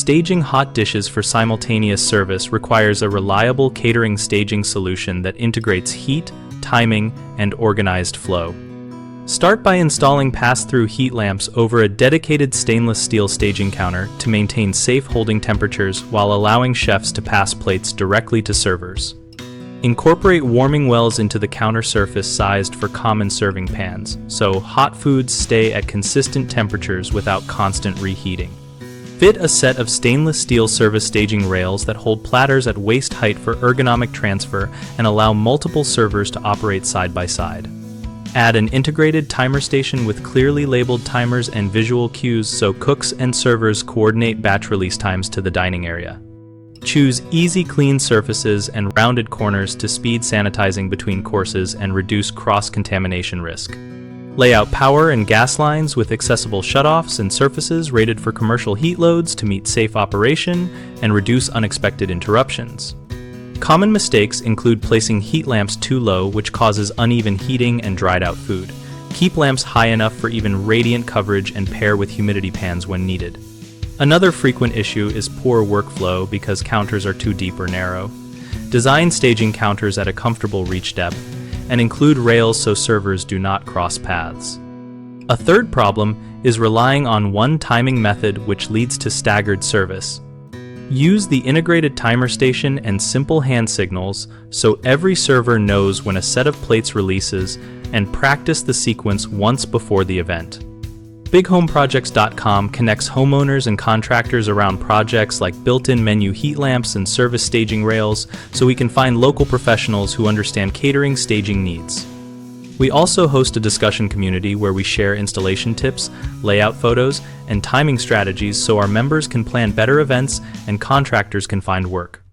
staging hot dishes for simultaneous service requires a reliable catering staging solution that integrates heat, timing, and organized flow. Start by installing pass-through heat lamps over a dedicated stainless steel staging counter to maintain safe holding temperatures while allowing chefs to pass plates directly to servers. Incorporate warming wells into the counter surface sized for common serving pans, so hot foods stay at consistent temperatures without constant reheating. Fit a set of stainless steel service staging rails that hold platters at waist height for ergonomic transfer and allow multiple servers to operate side by side. Add an integrated timer station with clearly labeled timers and visual cues so cooks and servers coordinate batch release times to the dining area. Choose easy clean surfaces and rounded corners to speed sanitizing between courses and reduce cross-contamination risk. Lay out power and gas lines with accessible shutoffs and surfaces rated for commercial heat loads to meet safe operation and reduce unexpected interruptions. Common mistakes include placing heat lamps too low, which causes uneven heating and dried out food. Keep lamps high enough for even radiant coverage and pair with humidity pans when needed. Another frequent issue is poor workflow because counters are too deep or narrow. Design staging counters at a comfortable reach depth and include rails so servers do not cross paths. A third problem is relying on one timing method, which leads to staggered service. Use the integrated timer station and simple hand signals so every server knows when a set of plates releases, and practice the sequence once before the event. BigHomeProjects.com connects homeowners and contractors around projects like built-in menu heat lamps and service staging rails, so we can find local professionals who understand catering staging needs. We also host a discussion community where we share installation tips, layout photos, and timing strategies so our members can plan better events and contractors can find work.